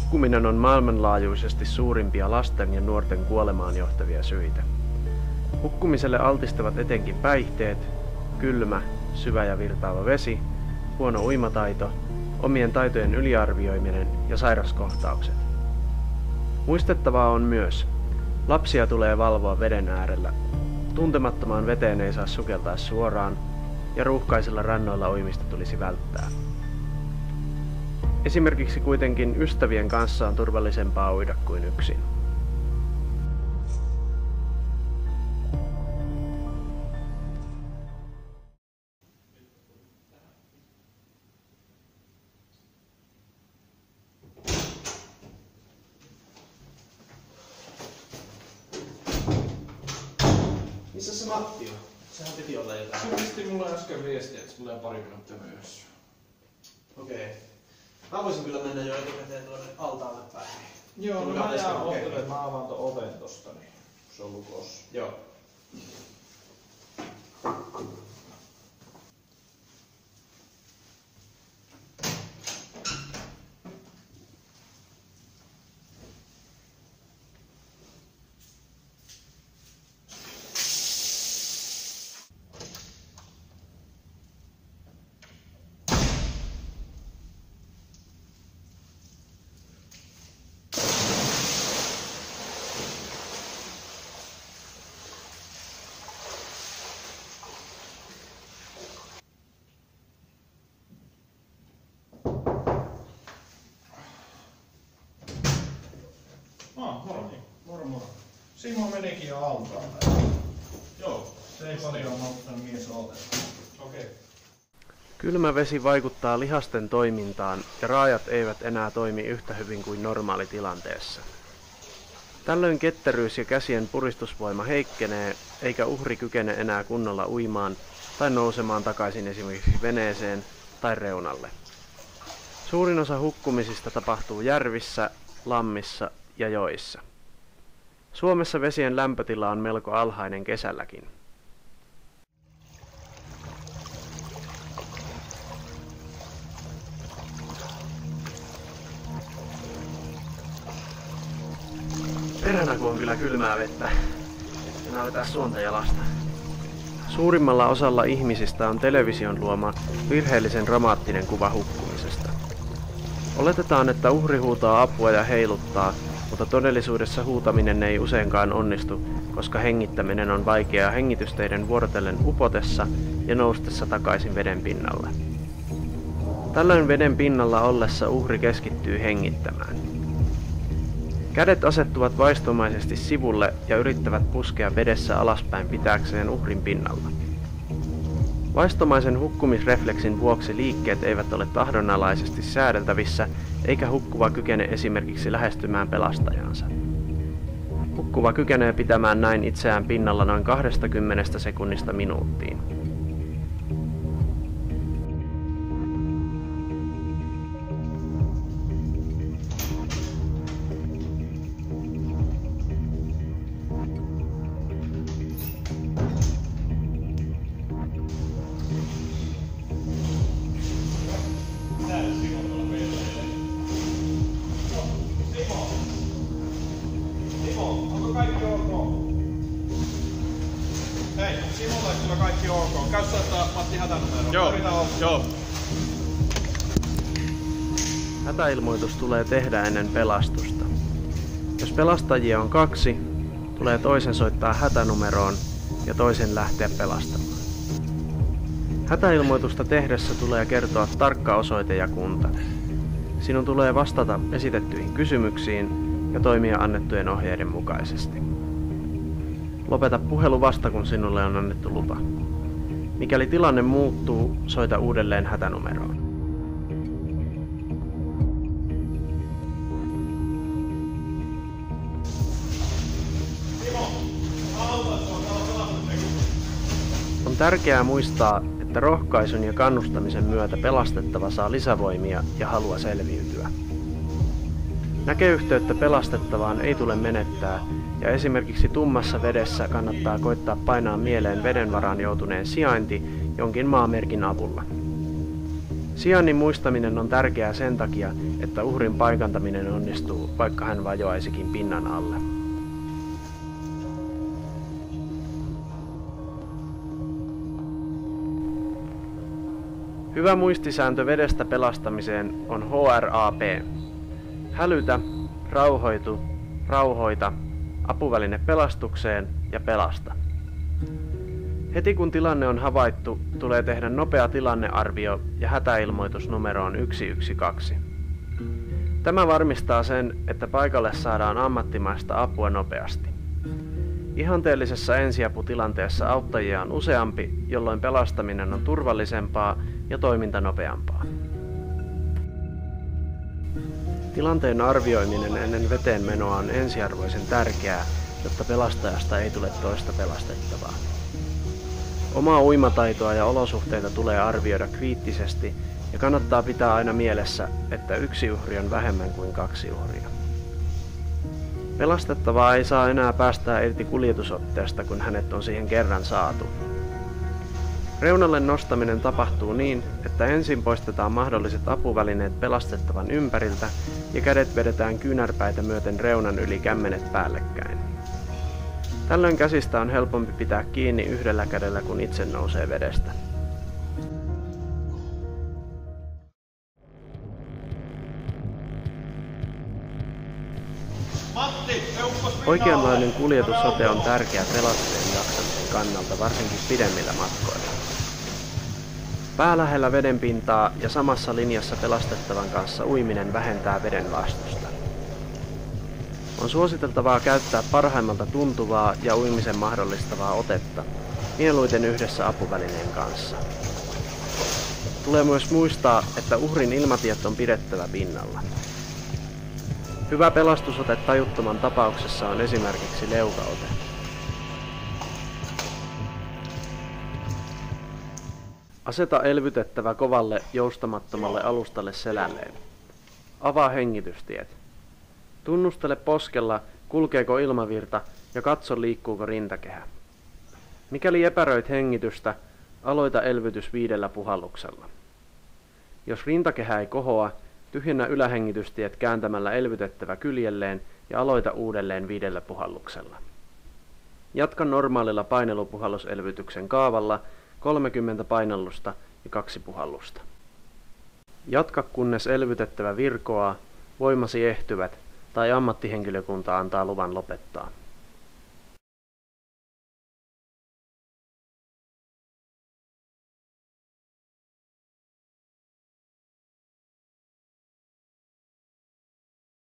Hukkuminen on maailmanlaajuisesti suurimpia lasten ja nuorten kuolemaan johtavia syitä. Hukkumiselle altistavat etenkin päihteet, kylmä, syvä ja virtaava vesi, huono uimataito, omien taitojen yliarvioiminen ja sairaskohtaukset. Muistettavaa on myös, lapsia tulee valvoa veden äärellä, tuntemattomaan veteen ei saa sukeltaa suoraan ja ruuhkaisilla rannoilla uimista tulisi välttää. Esimerkiksi kuitenkin ystävien kanssa on turvallisempaa uida kuin yksin. Missä se Matti on? Sehän piti olla jotain. Se pisti mulle äsken viestiä, että se tulee pari minuuttia myöhässä. Okei. Mä voisin kyllä mennä jo etukäteen tuonne altaalle päin. Joo, no mä jään ottelemaan, että mä avaan ton oven tosta, niin se on lukossa. Joo. Moro niin. Moro. Simo menikin jo altaalle. Joo. Se ei paljon auttanut mies otella. Okei. Kylmä vesi vaikuttaa lihasten toimintaan ja raajat eivät enää toimi yhtä hyvin kuin normaalitilanteessa. Tällöin ketteryys ja käsien puristusvoima heikkenee, eikä uhri kykene enää kunnolla uimaan tai nousemaan takaisin esimerkiksi veneeseen tai reunalle. Suurin osa hukkumisista tapahtuu järvissä, lammissa ja joissa. Suomessa vesien lämpötila on melko alhainen kesälläkin. Peränä kun on kyllä kylmää vettä. Enää vetää suonta jalasta. Suurimmalla osalla ihmisistä on television luoma virheellisen dramaattinen kuva hukkumisesta. Oletetaan, että uhri huutaa apua ja heiluttaa, mutta todellisuudessa huutaminen ei useinkaan onnistu, koska hengittäminen on vaikeaa hengitysteiden vuorotellen upotessa ja noustessa takaisin veden pinnalle. Tällöin veden pinnalla ollessa uhri keskittyy hengittämään. Kädet asettuvat vaistomaisesti sivulle ja yrittävät puskea vedessä alaspäin pitääkseen uhrin pinnalla. Vaistomaisen hukkumisrefleksin vuoksi liikkeet eivät ole tahdonalaisesti säädeltävissä, eikä hukkuva kykene esimerkiksi lähestymään pelastajaansa. Hukkuva kykenee pitämään näin itseään pinnalla noin 20 sekunnista minuuttiin. Onko kaikki ok? Hei, Simolla kyllä kaikki ok. Käy soittaa Matti hätänumeroon. Joo. Hätäilmoitus tulee tehdä ennen pelastusta. Jos pelastajia on 2, tulee toisen soittaa hätänumeroon ja toisen lähteä pelastamaan. Hätäilmoitusta tehdessä tulee kertoa tarkka osoite ja kunta. Sinun tulee vastata esitettyihin kysymyksiin ja toimia annettujen ohjeiden mukaisesti. Lopeta puhelu vasta, kun sinulle on annettu lupa. Mikäli tilanne muuttuu, soita uudelleen hätänumeroon. On tärkeää muistaa, että rohkaisun ja kannustamisen myötä pelastettava saa lisävoimia ja halua selviytyä. Näköyhteyttä pelastettavaan ei tule menettää, ja esimerkiksi tummassa vedessä kannattaa koittaa painaa mieleen veden varaan joutuneen sijainti jonkin maamerkin avulla. Sijainnin muistaminen on tärkeää sen takia, että uhrin paikantaminen onnistuu, vaikka hän vajoaisikin pinnan alle. Hyvä muistisääntö vedestä pelastamiseen on HRAP. Hälytä, rauhoitu, rauhoita, apuväline pelastukseen ja pelasta. Heti kun tilanne on havaittu, tulee tehdä nopea tilannearvio ja hätäilmoitus numeroon 112. Tämä varmistaa sen, että paikalle saadaan ammattimaista apua nopeasti. Ihanteellisessa ensiaputilanteessa auttajia on useampi, jolloin pelastaminen on turvallisempaa ja toiminta nopeampaa. Tilanteen arvioiminen ennen veteen menoa on ensiarvoisen tärkeää, jotta pelastajasta ei tule toista pelastettavaa. Omaa uimataitoa ja olosuhteita tulee arvioida kriittisesti ja kannattaa pitää aina mielessä, että yksi uhri on vähemmän kuin 2 uhria. Pelastettavaa ei saa enää päästää irti kuljetusotteesta, kun hänet on siihen kerran saatu. Reunalle nostaminen tapahtuu niin, että ensin poistetaan mahdolliset apuvälineet pelastettavan ympäriltä ja kädet vedetään kyynärpäitä myöten reunan yli kämmenet päällekkäin. Tällöin käsistä on helpompi pitää kiinni yhdellä kädellä, kun itse nousee vedestä. Oikeanlainen kuljetusote on tärkeä pelastajien jaksamisen kannalta, varsinkin pidemmillä matkoilla. Pää lähellä veden pintaa ja samassa linjassa pelastettavan kanssa uiminen vähentää veden vastusta. On suositeltavaa käyttää parhaimmalta tuntuvaa ja uimisen mahdollistavaa otetta, mieluiten yhdessä apuvälineen kanssa. Tulee myös muistaa, että uhrin ilmatiet on pidettävä pinnalla. Hyvä pelastusote tajuttoman tapauksessa on esimerkiksi leukaote. Aseta elvytettävä kovalle, joustamattomalle alustalle selälleen. Avaa hengitystiet. Tunnustele poskella, kulkeeko ilmavirta ja katso, liikkuuko rintakehä. Mikäli epäröit hengitystä, aloita elvytys 5 puhalluksella. Jos rintakehä ei kohoa, tyhjennä ylähengitystiet kääntämällä elvytettävä kyljelleen ja aloita uudelleen 5 puhalluksella. Jatka normaalilla painelupuhalluselvytyksen kaavalla 30 painallusta ja 2 puhallusta. Jatka kunnes elvytettävä virkoaa, voimasi ehtyvät tai ammattihenkilökunta antaa luvan lopettaa.